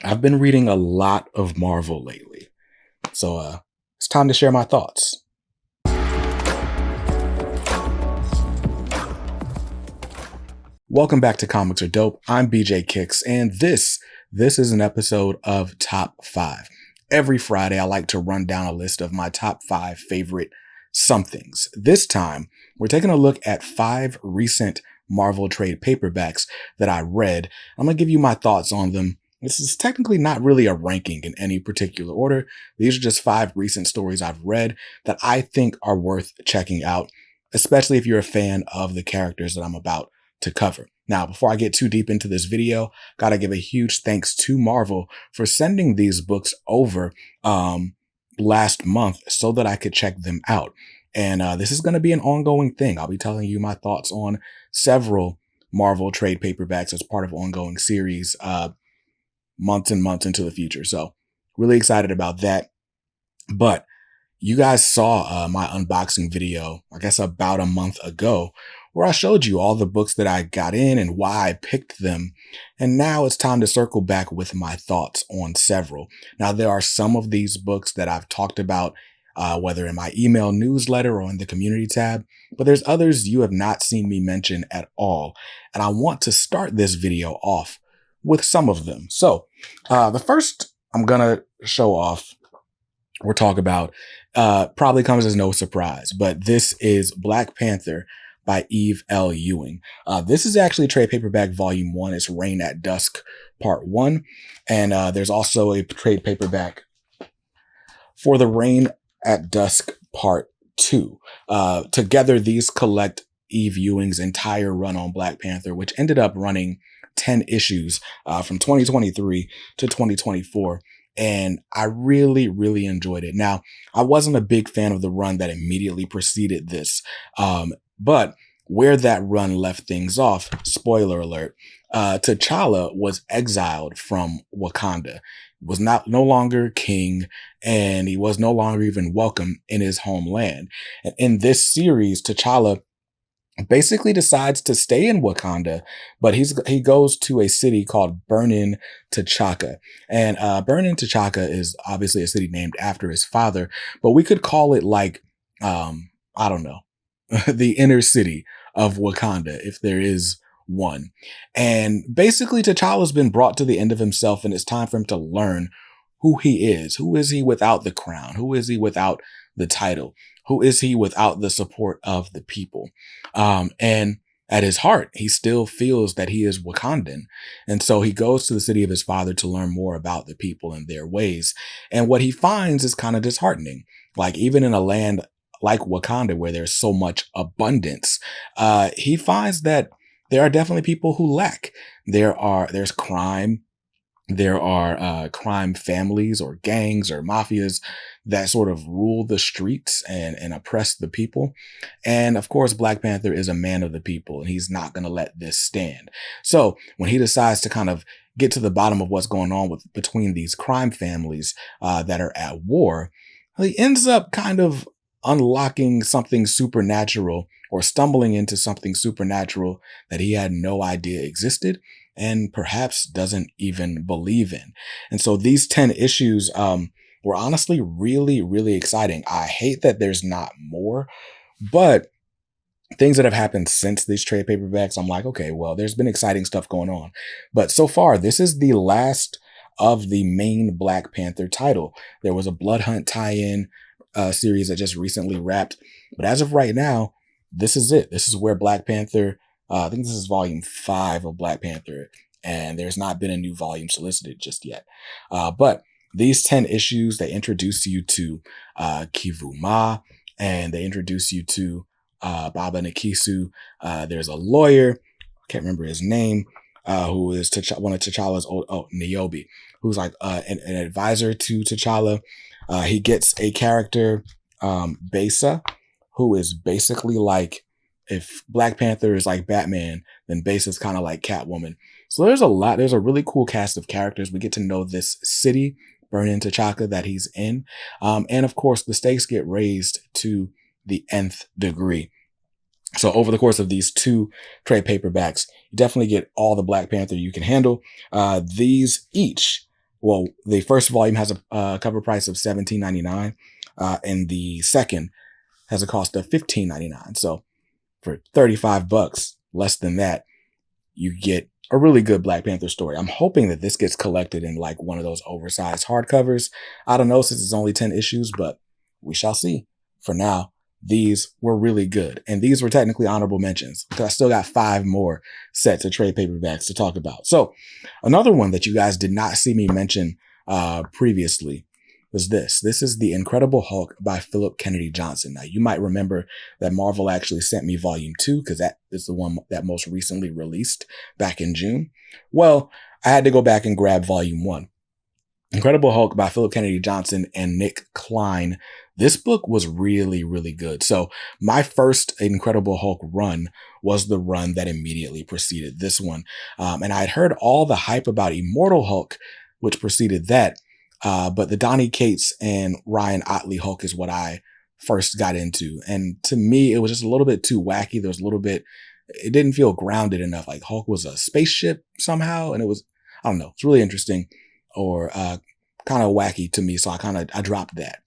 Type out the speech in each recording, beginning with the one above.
I've been reading a lot of Marvel lately, so it's time to share my thoughts. Welcome back to Comics Are Dope. I'm BJ Kicks, and this is an episode of Top 5. Every Friday, I like to run down a list of my top 5 favorite somethings. This time, we're taking a look at 5 recent Marvel trade paperbacks that I read. I'm going to give you my thoughts on them. This is technically not really a ranking in any particular order. These are just 5 recent stories I've read that I think are worth checking out, especially if you're a fan of the characters that I'm about to cover. Now, before I get too deep into this video, gotta give a huge thanks to Marvel for sending these books over last month so that I could check them out. And this is going to be an ongoing thing. I'll be telling you my thoughts on several Marvel trade paperbacks as part of an ongoing series months and months into the future. So really excited about that. But you guys saw my unboxing video, I guess about a month ago, where I showed you all the books that I got in and why I picked them. And now it's time to circle back with my thoughts on several. Now, there are some of these books that I've talked about, whether in my email newsletter or in the community tab, but there's others you have not seen me mention at all. And I want to start this video off with some of them. So the first I'm going to show off or talk about probably comes as no surprise, but this is Black Panther by Eve L. Ewing. This is actually trade paperback volume 1. It's Reign at Dusk part 1. And there's also a trade paperback for the Reign at Dusk part 2. Together, these collect Eve Ewing's entire run on Black Panther, which ended up running 10 issues from 2023 to 2024. And I really, really enjoyed it. Now, I wasn't a big fan of the run that immediately preceded this. But where that run left things off, spoiler alert, T'Challa was exiled from Wakanda, was no longer king, and he was no longer even welcome in his homeland. And in this series, T'Challa basically decides to stay in Wakanda, but he goes to a city called Burnin T'Chaka. And Burnin T'Chaka is obviously a city named after his father, but we could call it like, I don't know, the inner city of Wakanda, if there is one. And basically, T'Challa's been brought to the end of himself, and it's time for him to learn who he is. Who is he without the crown? Who is he without the title? Who is he without the support of the people? And at his heart, he still feels that he is Wakandan. And so he goes to the city of his father to learn more about the people and their ways. And what he finds is kind of disheartening. Like, even in a land like Wakanda, where there's so much abundance, he finds that there are definitely people who lack. There's crime. There are crime families or gangs or mafias that sort of rule the streets and oppress the people. And of course, Black Panther is a man of the people, and he's not going to let this stand. So when he decides to kind of get to the bottom of what's going on between these crime families that are at war, he ends up kind of unlocking something supernatural or stumbling into something supernatural that he had no idea existed and perhaps doesn't even believe in. And so these 10 issues were honestly really, really exciting. I hate that there's not more, but things that have happened since these trade paperbacks, I'm like, okay, well, there's been exciting stuff going on. But so far, this is the last of the main Black Panther title. There was a Blood Hunt tie-in series that just recently wrapped. But as of right now, this is it. This is where Black Panther, I think this is volume 5 of Black Panther, and there's not been a new volume solicited just yet. But these 10 issues, they introduce you to Kivu Ma, and they introduce you to Baba Nakisu. There's a lawyer, I can't remember his name, who is one of T'Challa's Niobe, who's like an advisor to T'Challa. He gets a character, Besa, who is basically like, if Black Panther is like Batman, then Besa's kind of like Catwoman. So there's a really cool cast of characters. We get to know this city, Burnin T'Chaka, that he's in. And of course, the stakes get raised to the nth degree. So over the course of these 2 trade paperbacks, you definitely get all the Black Panther you can handle. These each Well, the first volume has a cover price of $17.99, and the second has a cost of $15.99. So for $35, less than that, you get a really good Black Panther story. I'm hoping that this gets collected in like one of those oversized hardcovers. I don't know, since it's only 10 issues, but we shall see. For now, these were really good. And these were technically honorable mentions because I still got 5 more sets of trade paperbacks to talk about. So another one that you guys did not see me mention previously was this. This is The Incredible Hulk by Philip Kennedy Johnson. Now, you might remember that Marvel actually sent me volume 2 because that is the one that most recently released back in June. Well, I had to go back and grab volume 1. Incredible Hulk by Philip Kennedy Johnson and Nick Klein. This book was really, really good. So my first Incredible Hulk run was the run that immediately preceded this one. And I'd heard all the hype about Immortal Hulk, which preceded that. But the Donny Cates and Ryan Ottley Hulk is what I first got into. And to me, it was just a little bit too wacky. There was a little bit, it didn't feel grounded enough. Like Hulk was a spaceship somehow. And it was, I don't know, it's really interesting or kind of wacky to me. So I dropped that.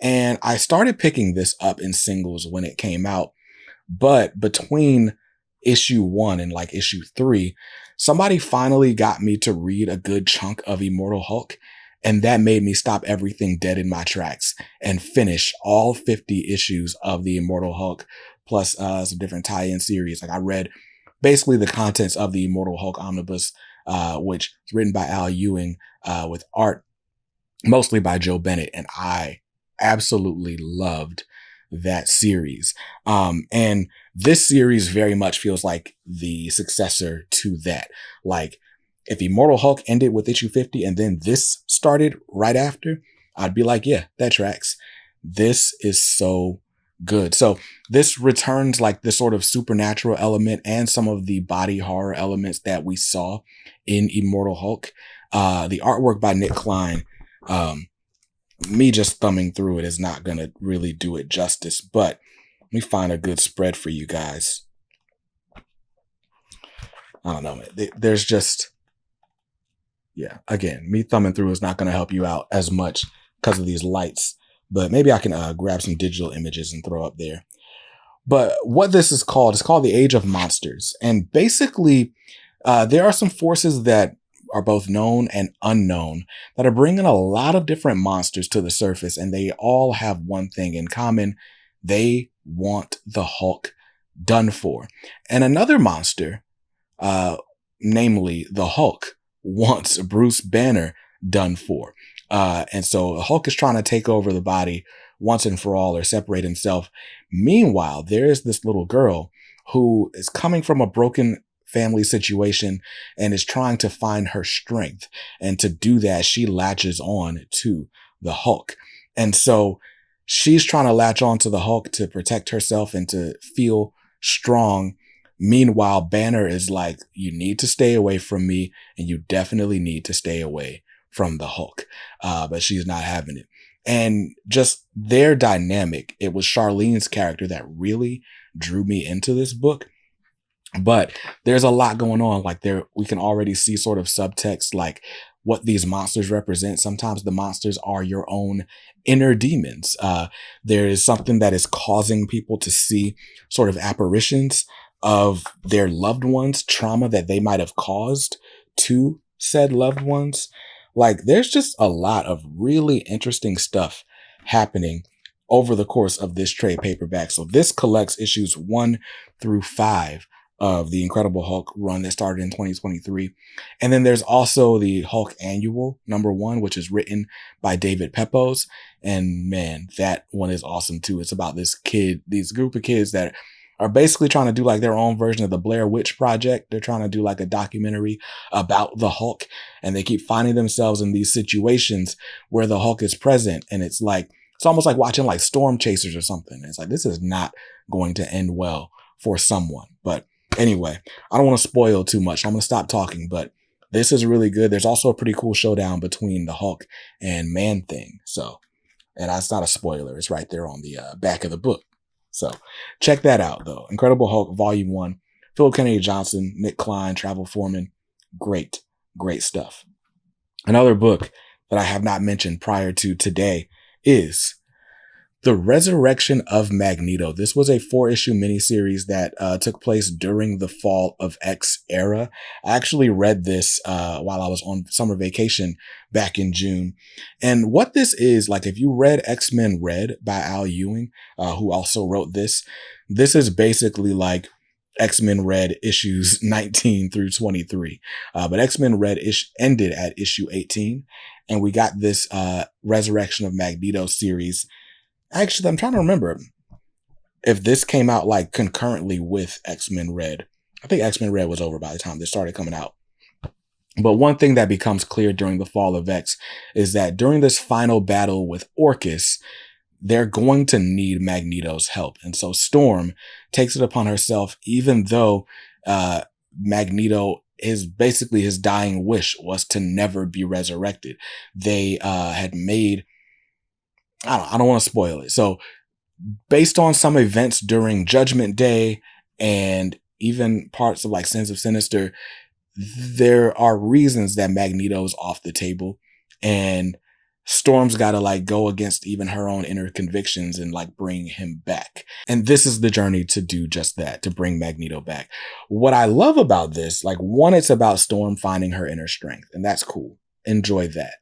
And I started picking this up in singles when it came out. But between issue 1 and like issue 3, somebody finally got me to read a good chunk of Immortal Hulk. And that made me stop everything dead in my tracks and finish all 50 issues of the Immortal Hulk, plus some different tie-in series. Like I read basically the contents of the Immortal Hulk omnibus, which is written by Al Ewing, with art mostly by Joe Bennett. And I absolutely loved that series. And this series very much feels like the successor to that. Like, if Immortal Hulk ended with issue 50 and then this started right after, I'd be like, yeah, that tracks. This is so good. So this returns like the sort of supernatural element and some of the body horror elements that we saw in Immortal Hulk. The artwork by Nick Klein, me just thumbing through it is not going to really do it justice, but let me find a good spread for you guys. I don't know, man. There's just... yeah, again, me thumbing through is not going to help you out as much because of these lights, but maybe I can grab some digital images and throw up there. But what this is called, it's called The Age of Monsters. And basically, there are some forces that are both known and unknown that are bringing a lot of different monsters to the surface. And they all have one thing in common. They want the Hulk done for. And another monster, namely the Hulk, wants Bruce Banner done for. And so Hulk is trying to take over the body once and for all or separate himself. Meanwhile, there is this little girl who is coming from a broken family situation and is trying to find her strength. And to do that, she latches on to the Hulk. And so she's trying to latch on to the Hulk to protect herself and to feel strong. Meanwhile, Banner is like, you need to stay away from me and you definitely need to stay away from the Hulk. But she's not having it. And just their dynamic, it was Charlene's character that really drew me into this book. But there's a lot going on. Like we can already see sort of subtext, like what these monsters represent. Sometimes the monsters are your own inner demons. There is something that is causing people to see sort of apparitions of their loved ones, trauma that they might have caused to said loved ones. Like there's just a lot of really interesting stuff happening over the course of this trade paperback. So this collects issues 1 through 5 of the Incredible Hulk run that started in 2023. And then there's also the Hulk Annual #1, which is written by David Pepose. And man, that one is awesome too. It's about this group of kids that are basically trying to do like their own version of the Blair Witch Project. They're trying to do like a documentary about the Hulk, and they keep finding themselves in these situations where the Hulk is present. And it's like, it's almost like watching like Storm Chasers or something. It's like, this is not going to end well for someone. But anyway, I don't want to spoil too much. I'm going to stop talking, but this is really good. There's also a pretty cool showdown between the Hulk and Man-Thing. So, and that's not a spoiler. It's right there on the back of the book. So check that out though. Incredible Hulk Volume 1, Philip Kennedy Johnson, Nick Klein, Travel Foreman. Great, great stuff. Another book that I have not mentioned prior to today is The Resurrection of Magneto. This was a 4-issue miniseries that took place during the Fall of X era. I actually read this while I was on summer vacation back in June. And what this is, like, if you read X-Men Red by Al Ewing, who also wrote this, this is basically like X-Men Red issues 19 through 23. But X-Men Red ended at issue 18. And we got this Resurrection of Magneto series. Actually, I'm trying to remember if this came out like concurrently with X-Men Red. I think X-Men Red was over by the time this started coming out. But one thing that becomes clear during the Fall of X is that during this final battle with Orchis, they're going to need Magneto's help. And so Storm takes it upon herself, even though Magneto, basically his dying wish was to never be resurrected. They had made, I don't want to spoil it. So based on some events during Judgment Day and even parts of like Sins of Sinister, there are reasons that Magneto's off the table, and Storm's got to like go against even her own inner convictions and like bring him back. And this is the journey to do just that, to bring Magneto back. What I love about this, like, one, it's about Storm finding her inner strength, and that's cool. Enjoy that.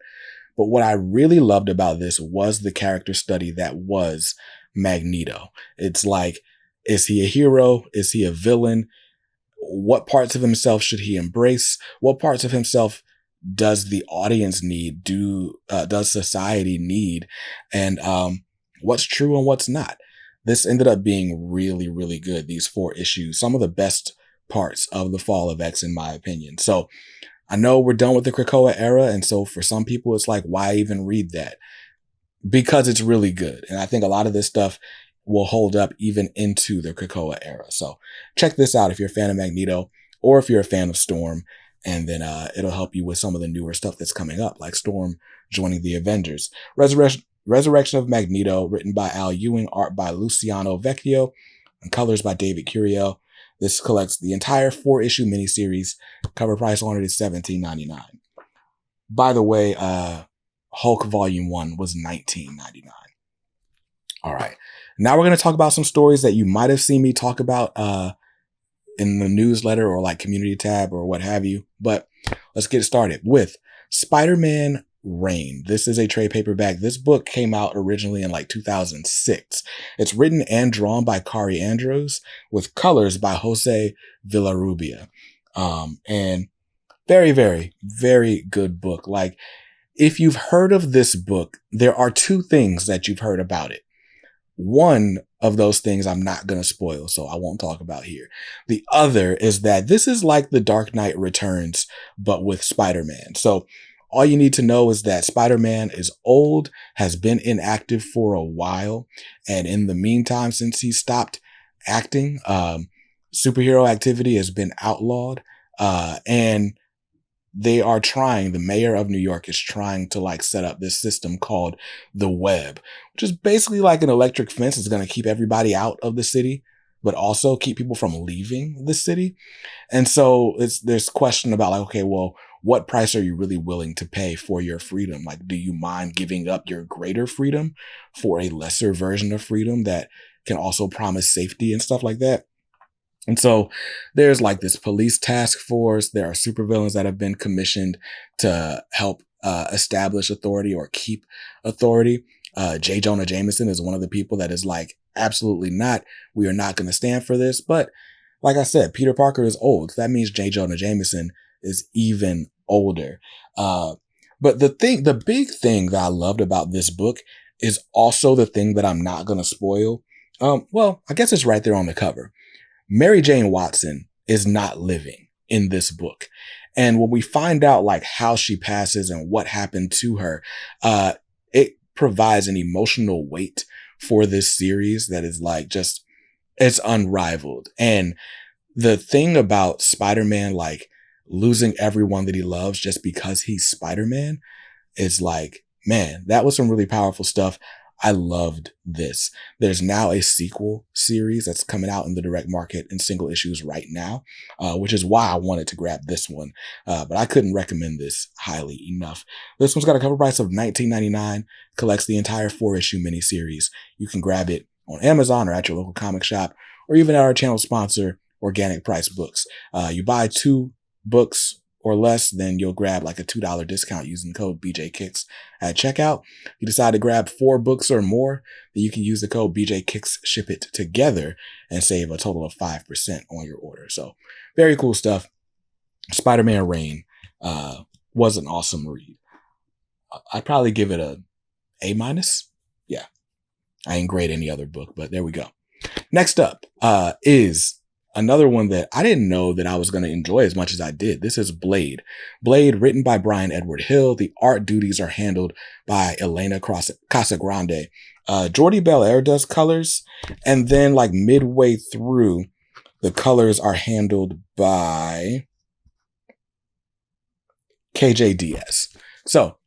But what I really loved about this was the character study that was Magneto. It's like, is he a hero? Is he a villain? What parts of himself should he embrace? What parts of himself does the audience need? Does society need? And what's true and what's not? This ended up being really, really good. These 4 issues, some of the best parts of the Fall of X, in my opinion. So I know we're done with the Krakoa era. And so for some people, it's like, why even read that? Because it's really good. And I think a lot of this stuff will hold up even into the Krakoa era. So check this out if you're a fan of Magneto or if you're a fan of Storm. And then it'll help you with some of the newer stuff that's coming up, like Storm joining the Avengers. Resurrection of Magneto, written by Al Ewing, art by Luciano Vecchio, and colors by David Curiel. This collects the entire 4-issue miniseries. Cover price on it is $17.99. By the way, Hulk Volume 1 was $19.99. All right. Now we're going to talk about some stories that you might have seen me talk about in the newsletter or like community tab or what have you. But let's get started with SpiderMan Reign. This is a trade paperback. This book came out originally in like 2006. It's written and drawn by Kari Andrews with colors by Jose Villarrubia. And very, very, very good book. Like, if you've heard of this book, there are 2 things that you've heard about it. One of those things I'm not going to spoil, so I won't talk about here. The other is that this is like The Dark Knight Returns, but with Spider-Man. So all you need to know is that Spider-Man is old, has been inactive for a while. And in the meantime, since he stopped acting, superhero activity has been outlawed. And the mayor of New York is trying to like set up this system called the Web, which is basically like an electric fence. It's going to keep everybody out of the city, but also keep people from leaving the city. And so there's question about like, okay, well, what price are you really willing to pay for your freedom? Like, do you mind giving up your greater freedom for a lesser version of freedom that can also promise safety and stuff like that? And so there's like this police task force. There are supervillains that have been commissioned to help establish authority or keep authority. J. Jonah Jameson is one of the people that is like, absolutely not. We are not going to stand for this. But like I said, Peter Parker is old. So that means J. Jonah Jameson is even older. But the big thing that I loved about this book is also the thing that I'm not going to spoil. Well, I guess it's right there on the cover. Mary Jane Watson is not living in this book. And when we find out like how she passes and what happened to her, it provides an emotional weight for this series that is like just, it's unrivaled. And the thing about Spider-Man, like losing everyone that he loves just because he's Spider-Man, is like, man, that was some really powerful stuff. I loved this. There's now a sequel series that's coming out in the direct market in single issues right now, which is why I wanted to grab this one. But I couldn't recommend this highly enough. This one's got a cover price of $19.99, collects the entire 4-issue miniseries. You can grab it on Amazon or at your local comic shop, or even at our channel sponsor, Organic Price Books. You buy 2 books or less, then you'll grab like a $2 discount using code BJKicks at checkout. If you decide to grab 4 books or more, then you can use the code BJKicks, ship it together, and save a total of 5% on your order. So very cool stuff. SpiderMan Reign was an awesome read. I'd probably give it a A-. Yeah, I ain't grade any other book, but there we go. Next up is another one that I didn't know that I was going to enjoy as much as I did. This is Blade. Blade, written by Brian Edward Hill. The art duties are handled by Elena Casagrande. Jordi Belair does colors. And then like midway through, the colors are handled by KJ Diaz. So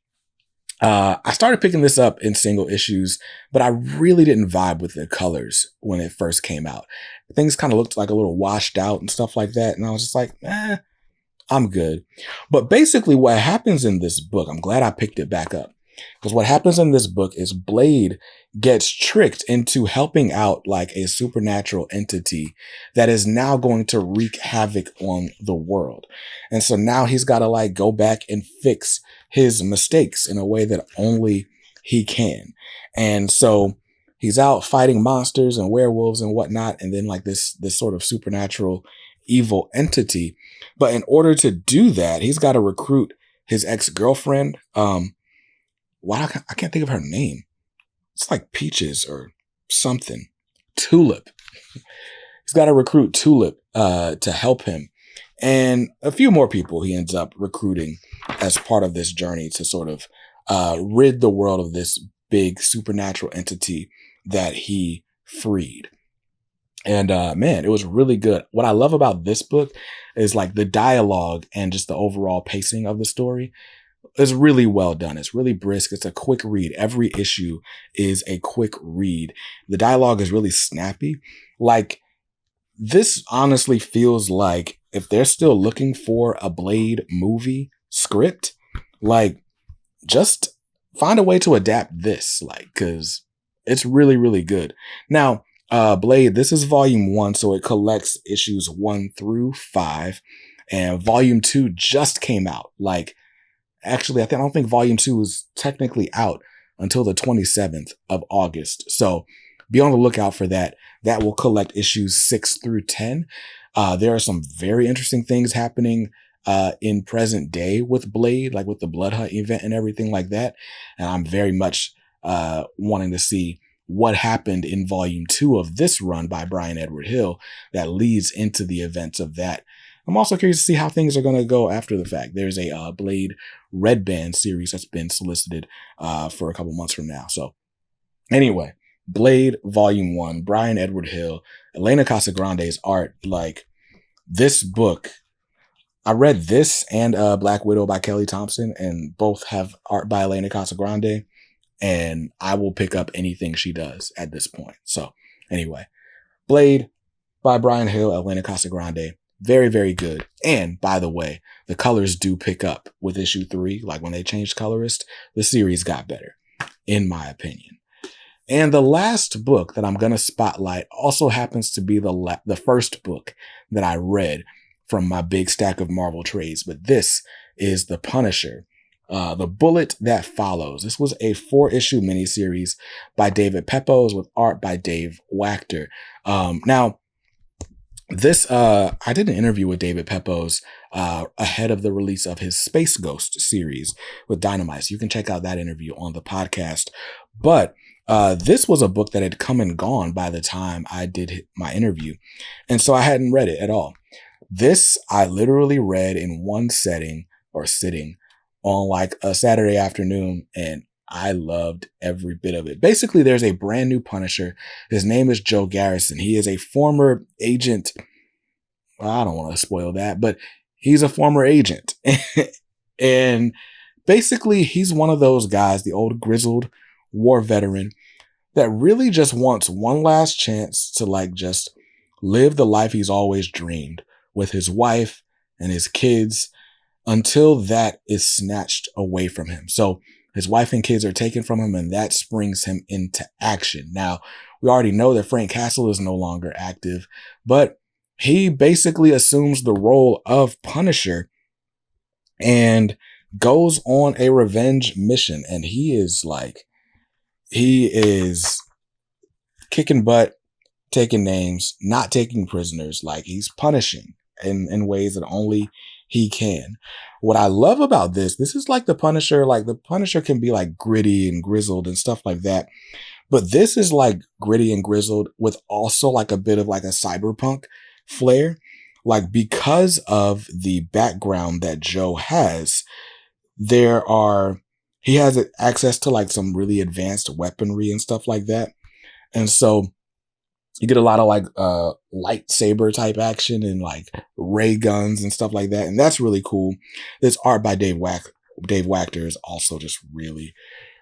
I started picking this up in single issues, but I really didn't vibe with the colors when it first came out. Things kind of looked like a little washed out and stuff like that. And I was just like, I'm good. But basically what happens in this book, I'm glad I picked it back up, because what happens in this book is Blade gets tricked into helping out like a supernatural entity that is now going to wreak havoc on the world. And so now he's got to like go back and fix his mistakes in a way that only he can. And so he's out fighting monsters and werewolves and whatnot. And then like this sort of supernatural evil entity. But in order to do that, he's got to recruit his ex-girlfriend. I can't think of her name. It's like Peaches or something. Tulip. He's got to recruit Tulip to help him. And a few more people he ends up recruiting as part of this journey to sort of rid the world of this big supernatural entity that he freed. And man, it was really good. What I love about this book is like the dialogue and just the overall pacing of the story is really well done. It's really brisk. It's a quick read. Every issue is a quick read. The dialogue is really snappy. Like, this honestly feels like if they're still looking for a Blade movie script, like, just find a way to adapt this, like, because it's really, really good. Now, Blade, this is volume 1, so it collects issues 1 through 5, and volume 2 just came out. Like, actually, I don't think volume 2 is technically out until the 27th of August. So be on the lookout for that. That will collect issues 6 through 10. There are some very interesting things happening in present day with Blade, like with the Blood Hunt event and everything like that. And I'm very much wanting to see what happened in volume 2 of this run by Brian Edward Hill that leads into the events of that. I'm also curious to see how things are going to go after the fact. There's a Blade Red Band series that's been solicited for a couple months from now. So anyway, Blade Volume 1, Brian Edward Hill, Elena Casagrande's art. Like, this book, I read this and Black Widow by Kelly Thompson, and both have art by Elena Casagrande, and I will pick up anything she does at this point. So anyway, Blade by Brian Hill, Elena Casagrande. Very, very good. And by the way, the colors do pick up with issue 3. Like, when they changed colorist, the series got better, in my opinion. And the last book that I'm going to spotlight also happens to be the first book that I read from my big stack of Marvel trades. But this is The Punisher, The Bullet That Follows. This was a 4-issue miniseries by David Pepose with art by Dave Wachter. Now, this, I did an interview with David Pepose ahead of the release of his Space Ghost series with Dynamite. So you can check out that interview on the podcast. But this was a book that had come and gone by the time I did my interview. And so I hadn't read it at all. This I literally read in one setting or sitting on like a Saturday afternoon, and I loved every bit of it. Basically, there's a brand new Punisher. His name is Joe Garrison. He is a former agent. Well, I don't want to spoil that, but he's a former agent. And basically, he's one of those guys, the old grizzled war veteran that really just wants one last chance to like just live the life he's always dreamed with his wife and his kids until that is snatched away from him. So his wife and kids are taken from him, and that springs him into action. Now, we already know that Frank Castle is no longer active, but he basically assumes the role of Punisher and goes on a revenge mission. And he is kicking butt, taking names, not taking prisoners. Like, he's punishing in ways that only he can. What I love about this is like the Punisher can be like gritty and grizzled and stuff like that. But this is like gritty and grizzled with also like a bit of like a cyberpunk flair. Like, because of the background that Joe has, he has access to like some really advanced weaponry and stuff like that. And so you get a lot of like lightsaber type action and like ray guns and stuff like that. And that's really cool. This art by Dave Wachter is also just really,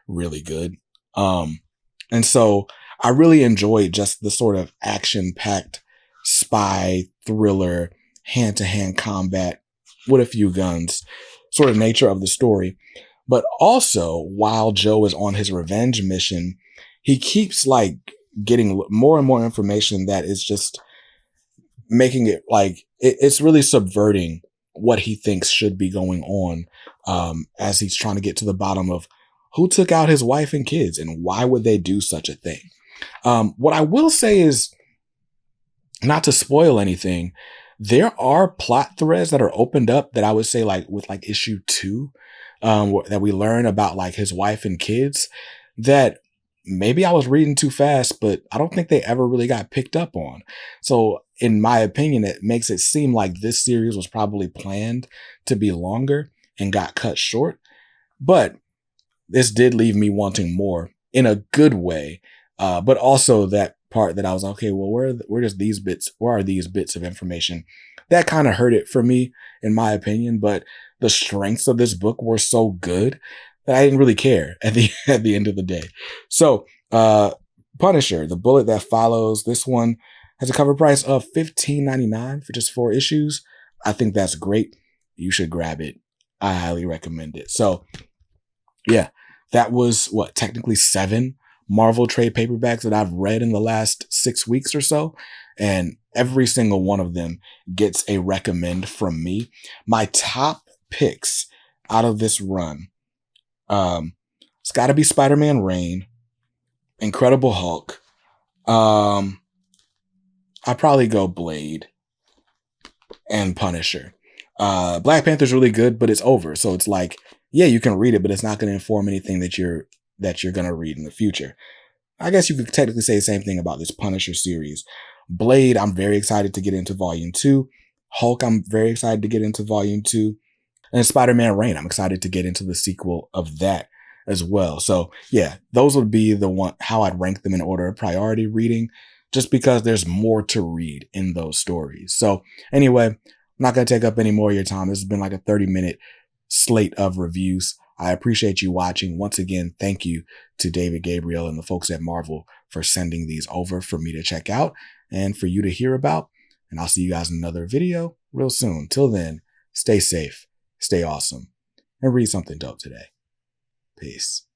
really good. And so I really enjoyed just the sort of action-packed spy thriller, hand-to-hand combat with a few guns sort of nature of the story. But also, while Joe is on his revenge mission, he keeps like getting more and more information that is just making it like it's really subverting what he thinks should be going on, as he's trying to get to the bottom of who took out his wife and kids and why would they do such a thing. What I will say is, not to spoil anything, there are plot threads that are opened up that I would say like with like issue 2, that we learn about like his wife and kids that maybe I was reading too fast, but I don't think they ever really got picked up on. So in my opinion, it makes it seem like this series was probably planned to be longer and got cut short. But this did leave me wanting more in a good way. But also that part that I was, okay, well, where are these bits of information? That kind of hurt it for me, in my opinion. But the strengths of this book were so good that I didn't really care at the end of the day. So, Punisher, The Bullet That Follows. This one has a cover price of $15.99 for just 4 issues. I think that's great. You should grab it. I highly recommend it. So, yeah, that was technically 7 Marvel trade paperbacks that I've read in the last 6 weeks or so. And every single one of them gets a recommend from me. My top picks out of this run, it's got to be Spider-Man Reign, Incredible Hulk. I'd probably go Blade and Punisher. Black Panther's really good, but it's over. So it's like, yeah, you can read it, but it's not going to inform anything that you're going to read in the future. I guess you could technically say the same thing about this Punisher series. Blade, I'm very excited to get into volume 2. Hulk, I'm very excited to get into volume 2. And Spider-Man Reign, I'm excited to get into the sequel of that as well. So yeah, those would be how I'd rank them in order of priority reading, just because there's more to read in those stories. So anyway, I'm not going to take up any more of your time. This has been like a 30-minute slate of reviews. I appreciate you watching. Once again, thank you to David Gabriel and the folks at Marvel for sending these over for me to check out and for you to hear about. And I'll see you guys in another video real soon. Till then, stay safe, stay awesome, and read something dope today. Peace.